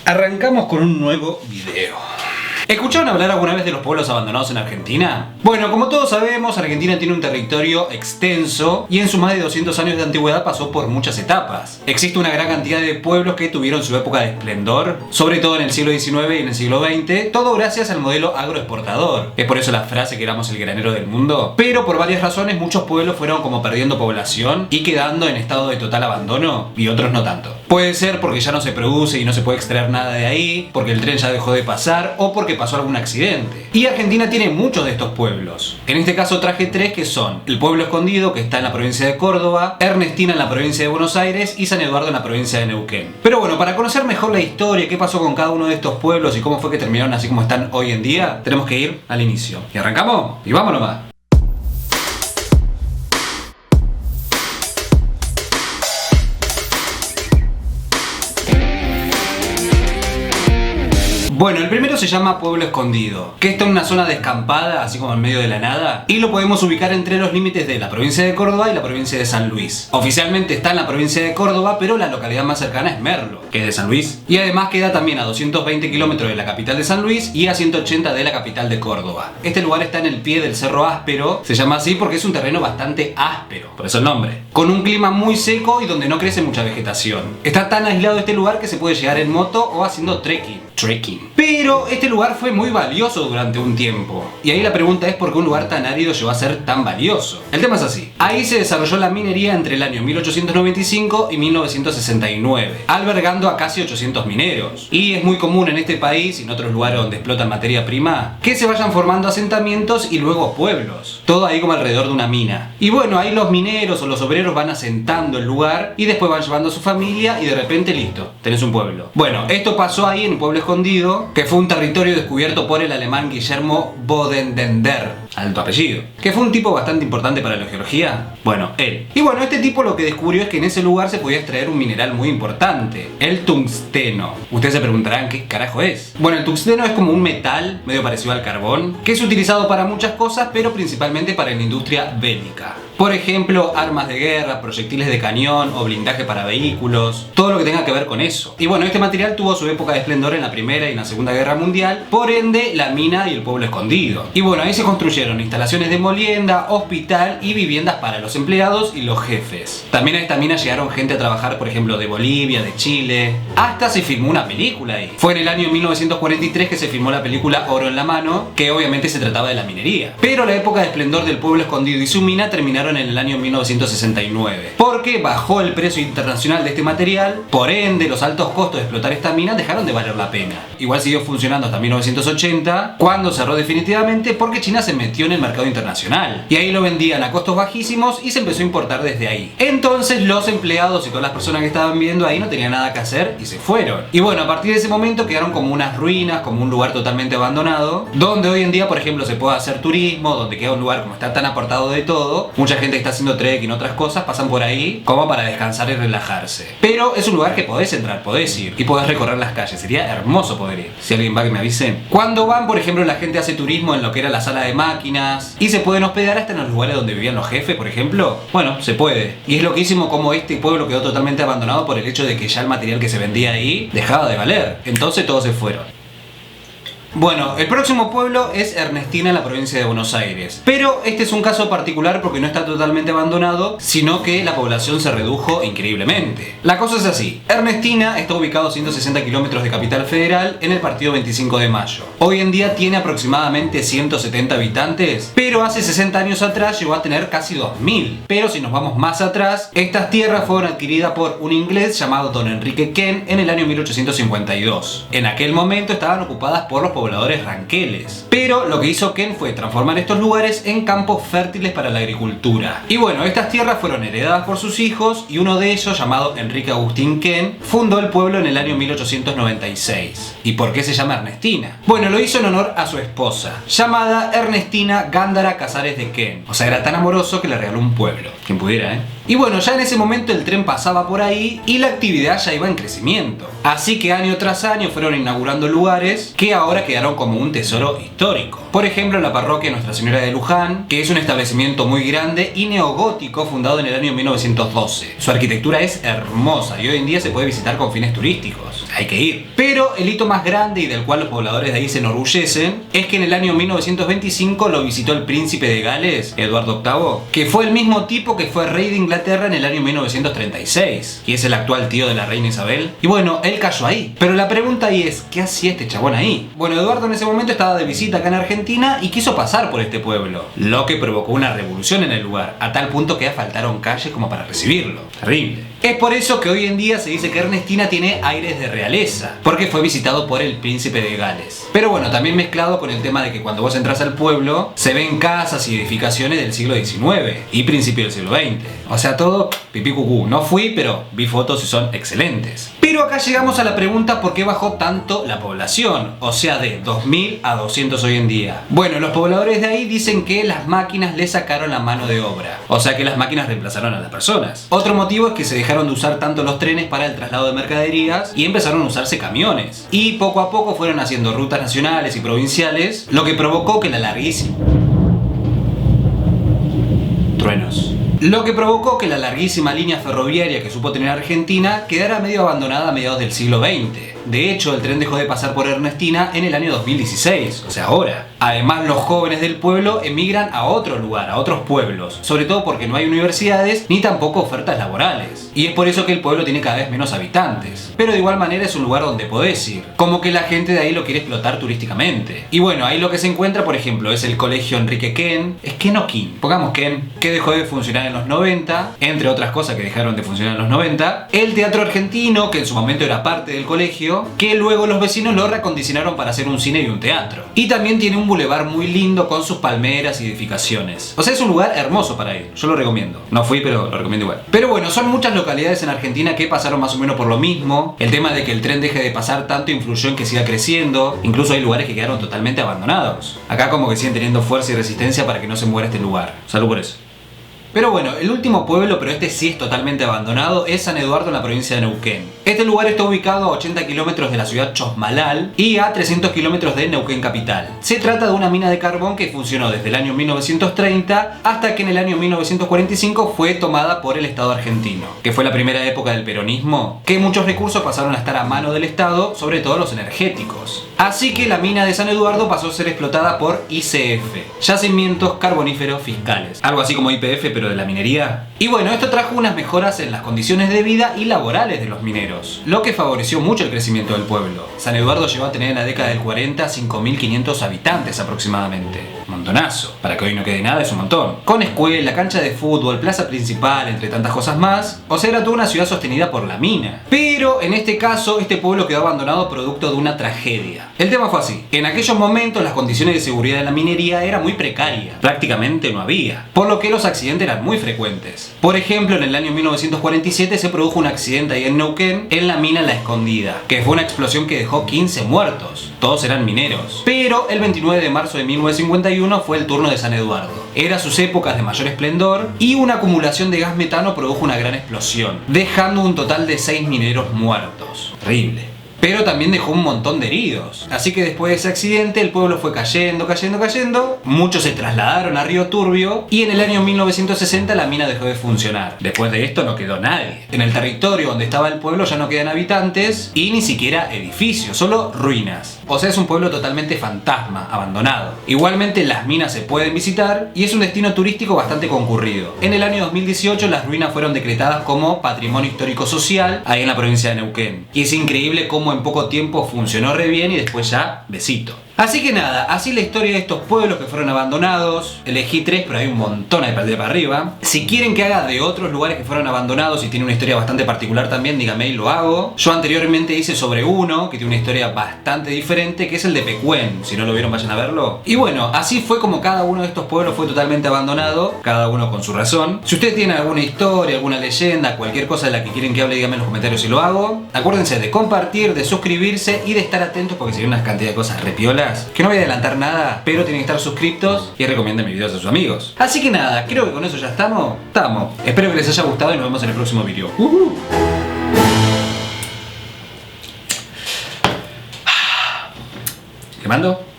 Arrancamos con un nuevo video. ¿Escucharon hablar alguna vez de los pueblos abandonados en Argentina? Bueno, como todos sabemos, Argentina tiene un territorio extenso y en sus más de 200 años de antigüedad pasó por muchas etapas. Existe una gran cantidad de pueblos que tuvieron su época de esplendor, sobre todo en el siglo XIX y en el siglo XX, todo gracias al modelo agroexportador. Es por eso la frase que éramos el granero del mundo. Pero por varias razones muchos pueblos fueron como perdiendo población y quedando en estado de total abandono y otros no tanto. Puede ser porque ya no se produce y no se puede extraer nada de ahí, porque el tren ya dejó de pasar o porque pasó algún accidente. Y Argentina tiene muchos de estos pueblos. En este caso traje tres que son el Pueblo Escondido, que está en la provincia de Córdoba, Ernestina en la provincia de Buenos Aires y San Eduardo en la provincia de Neuquén. Pero bueno, para conocer mejor la historia, qué pasó con cada uno de estos pueblos y cómo fue que terminaron así como están hoy en día, tenemos que ir al inicio. ¿Y arrancamos? Y vámonos más. Bueno, el primero se llama Pueblo Escondido, que está en una zona descampada, así como en medio de la nada, y lo podemos ubicar entre los límites de la provincia de Córdoba y la provincia de San Luis. Oficialmente está en la provincia de Córdoba, pero la localidad más cercana es Merlo, que es de San Luis, y además queda también a 220 kilómetros de la capital de San Luis y a 180 de la capital de Córdoba. Este lugar está en el pie del Cerro Áspero, se llama así porque es un terreno bastante áspero, por eso el nombre, con un clima muy seco y donde no crece mucha vegetación. Está tan aislado este lugar que se puede llegar en moto o haciendo trekking. Pero este lugar fue muy valioso durante un tiempo. Y ahí la pregunta es por qué un lugar tan árido llegó a ser tan valioso. El tema es así. Ahí se desarrolló la minería entre el año 1895 y 1969, albergando a casi 800 mineros. Y es muy común en este país y en otros lugares donde explotan materia prima que se vayan formando asentamientos y luego pueblos. Todo ahí como alrededor de una mina. Y bueno, ahí los mineros o los obreros van asentando el lugar y después van llevando a su familia y de repente listo, tenés un pueblo. Bueno, esto pasó ahí en Pueblo Escondido, que fue un territorio descubierto por el alemán Guillermo Bodendender, alto apellido, que fue un tipo bastante importante para la geología. Bueno, él. Y bueno, este tipo lo que descubrió es que en ese lugar se podía extraer un mineral muy importante, el tungsteno. Ustedes se preguntarán qué carajo es. Bueno, el tungsteno es como un metal medio parecido al carbón, que es utilizado para muchas cosas, pero principalmente para la industria bélica. Por ejemplo, armas de guerra, proyectiles de cañón o blindaje para vehículos, todo lo que tenga que ver con eso. Y bueno, este material tuvo su época de esplendor en la Primera y en la Segunda Guerra Mundial, por ende la mina y el pueblo escondido. Y bueno, ahí se construyeron instalaciones de molienda, hospital y viviendas para los empleados y los jefes. También a esta mina llegaron gente a trabajar, por ejemplo, de Bolivia, de Chile. Hasta se filmó una película ahí. Fue en el año 1943 que se filmó la película Oro en la mano, que obviamente se trataba de la minería. Pero la época de esplendor del pueblo escondido y su mina terminaron en el año 1969, porque bajó el precio internacional de este material, por ende los altos costos de explotar esta mina dejaron de valer la pena. Igual siguió funcionando hasta 1980, cuando cerró definitivamente porque China se metió en el mercado internacional, y ahí lo vendían a costos bajísimos y se empezó a importar desde ahí. Entonces los empleados y todas las personas que estaban viendo ahí no tenían nada que hacer y se fueron. Y bueno, a partir de ese momento quedaron como unas ruinas, como un lugar totalmente abandonado, donde hoy en día, por ejemplo, se puede hacer turismo, donde queda un lugar como está tan apartado de todo, mucha gente está haciendo trekking y otras cosas, pasan por ahí como para descansar y relajarse. Pero es un lugar que podés entrar, podés ir y podés recorrer las calles, sería hermoso poder ir. Si alguien va, que me avisen. Cuando van, por ejemplo, la gente hace turismo en lo que era la sala de máquinas y se pueden hospedar hasta en los lugares donde vivían los jefes, por ejemplo. Bueno, se puede. Y es loquísimo como este pueblo quedó totalmente abandonado por el hecho de que ya el material que se vendía ahí dejaba de valer. Entonces todos se fueron. Bueno, el próximo pueblo es Ernestina en la provincia de Buenos Aires. Pero este es un caso particular porque no está totalmente abandonado, sino que la población se redujo increíblemente. La cosa es así. Ernestina está ubicado a 160 kilómetros de Capital Federal en el partido 25 de Mayo. Hoy en día tiene aproximadamente 170 habitantes, pero hace 60 años atrás llegó a tener casi 2000. Pero si nos vamos más atrás, estas tierras fueron adquiridas por un inglés llamado Don Enrique Kent en el año 1852. En aquel momento estaban ocupadas por los pobladores ranqueles. Pero lo que hizo Kent fue transformar estos lugares en campos fértiles para la agricultura. Y bueno, estas tierras fueron heredadas por sus hijos y uno de ellos, llamado Enrique Agustín Kent, fundó el pueblo en el año 1896. ¿Y por qué se llama Ernestina? Bueno, lo hizo en honor a su esposa, llamada Ernestina Gándara Casares de Kent. O sea, era tan amoroso que le regaló un pueblo. Quien pudiera, ¿eh? Y bueno, ya en ese momento el tren pasaba por ahí y la actividad ya iba en crecimiento. Así que año tras año fueron inaugurando lugares que ahora quedaron como un tesoro histórico. Por ejemplo, la parroquia Nuestra Señora de Luján, que es un establecimiento muy grande y neogótico fundado en el año 1912. Su arquitectura es hermosa y hoy en día se puede visitar con fines turísticos. hay que ir. Pero el hito más grande y del cual los pobladores de ahí se enorgullecen es que en el año 1925 lo visitó el príncipe de Gales, Eduardo VIII, que fue el mismo tipo que fue rey de Inglaterra en el año 1936, y es el actual tío de la reina Isabel. Y bueno, él cayó ahí. Pero la pregunta ahí es, ¿qué hacía este chabón ahí? Bueno, Eduardo en ese momento estaba de visita acá en Argentina y quiso pasar por este pueblo, lo que provocó una revolución en el lugar, a tal punto que faltaron calles como para recibirlo. Terrible. Es por eso que hoy en día se dice que Ernestina tiene aires de realeza, porque fue visitado por el príncipe de Gales. Pero bueno, también mezclado con el tema de que cuando vos entras al pueblo, se ven casas y edificaciones del siglo XIX y principio del siglo XX. O sea, todo pipí cucú. No fui, pero vi fotos y son excelentes. Pero acá llegamos a la pregunta por qué bajó tanto la población, o sea, de 2000 a 200 hoy en día. Bueno, los pobladores de ahí dicen que las máquinas le sacaron la mano de obra, o sea que las máquinas reemplazaron a las personas. Otro motivo es que se dejaron de usar tanto los trenes para el traslado de mercaderías y empezaron a usarse camiones. Y poco a poco fueron haciendo rutas nacionales y provinciales, lo que provocó que la larguísima... Truenos. Lo que provocó que la larguísima línea ferroviaria que supo tener Argentina quedara medio abandonada a mediados del siglo XX. De hecho, el tren dejó de pasar por Ernestina en el año 2016, o sea, ahora. Además, los jóvenes del pueblo emigran a otro lugar, a otros pueblos, sobre todo porque no hay universidades ni tampoco ofertas laborales. Y es por eso que el pueblo tiene cada vez menos habitantes. Pero de igual manera es un lugar donde podés ir, como que la gente de ahí lo quiere explotar turísticamente. Y bueno, ahí lo que se encuentra, por ejemplo, es el colegio Enrique Ken, es Ken o Kin, pongamos Ken, que dejó de funcionar en los 90, entre otras cosas que dejaron de funcionar en los 90, el Teatro Argentino, que en su momento era parte del colegio, que luego los vecinos lo reacondicionaron para hacer un cine y un teatro. Y también tiene un bulevar muy lindo con sus palmeras y edificaciones. O sea, es un lugar hermoso para ir, yo lo recomiendo. No fui, pero lo recomiendo igual. Pero bueno, son muchas localidades en Argentina que pasaron más o menos por lo mismo. El tema de que el tren deje de pasar tanto influyó en que siga creciendo. Incluso hay lugares que quedaron totalmente abandonados. Acá como que siguen teniendo fuerza y resistencia para que no se muera este lugar. Salud por eso. Pero bueno, el último pueblo, pero este sí es totalmente abandonado, es San Eduardo en la provincia de Neuquén. Este lugar está ubicado a 80 kilómetros de la ciudad Chosmalal y a 300 kilómetros de Neuquén capital. Se trata de una mina de carbón que funcionó desde el año 1930 hasta que en el año 1945 fue tomada por el Estado argentino, que fue la primera época del peronismo, que muchos recursos pasaron a estar a mano del Estado, sobre todo los energéticos. Así que la mina de San Eduardo pasó a ser explotada por YCF, Yacimientos Carboníferos Fiscales, algo así como YPF pero de la minería. Y bueno, esto trajo unas mejoras en las condiciones de vida y laborales de los mineros, lo que favoreció mucho el crecimiento del pueblo. San Eduardo llegó a tener en la década del 40 5.500 habitantes aproximadamente. Montonazo. Para que hoy no quede nada es un montón. Con escuela, cancha de fútbol, plaza principal, entre tantas cosas más. O sea, era toda una ciudad sostenida por la mina. Pero en este caso, este pueblo quedó abandonado producto de una tragedia. El tema fue así. En aquellos momentos las condiciones de seguridad de la minería eran muy precarias. Prácticamente no había. Por lo que los accidentes eran muy frecuentes. Por ejemplo, en el año 1947 se produjo un accidente ahí en Neuquén, en la mina La Escondida, que fue una explosión que dejó 15 muertos. Todos eran mineros. Pero el 29 de marzo de 1951 fue el turno de San Eduardo. Era sus épocas de mayor esplendor y una acumulación de gas metano produjo una gran explosión, dejando un total de 6 mineros muertos. Horrible. Pero también dejó un montón de heridos. Así que después de ese accidente el pueblo fue cayendo. Muchos se trasladaron a Río Turbio y en el año 1960 la mina dejó de funcionar. Después de esto no quedó nadie. En el territorio donde estaba el pueblo ya no quedan habitantes y ni siquiera edificios, solo ruinas. O sea, es un pueblo totalmente fantasma, abandonado. Igualmente las minas se pueden visitar y es un destino turístico bastante concurrido. En el año 2018 las ruinas fueron decretadas como Patrimonio Histórico Social ahí en la provincia de Neuquén. Y es increíble cómo en poco tiempo funcionó re bien y después ya, besito. Así que nada, así la historia de estos pueblos que fueron abandonados. Elegí 3, pero hay un montón de para arriba. Si quieren que haga de otros lugares que fueron abandonados y tiene una historia bastante particular también, díganme y lo hago. Yo anteriormente hice sobre uno que tiene una historia bastante diferente, que es el de Pecuén. Si no lo vieron, vayan a verlo. Y bueno, así fue como cada uno de estos pueblos fue totalmente abandonado, cada uno con su razón. Si ustedes tienen alguna historia, alguna leyenda, cualquier cosa de la que quieren que hable, díganme en los comentarios y lo hago. Acuérdense de compartir, de suscribirse y de estar atentos porque se vienen unas cantidad de cosas repiolas. Que no voy a adelantar nada, pero tienen que estar suscriptos y recomienden mis videos a sus amigos. Así que nada, creo que con eso ya estamos. Espero que les haya gustado y nos vemos en el próximo video. ¿Le mando?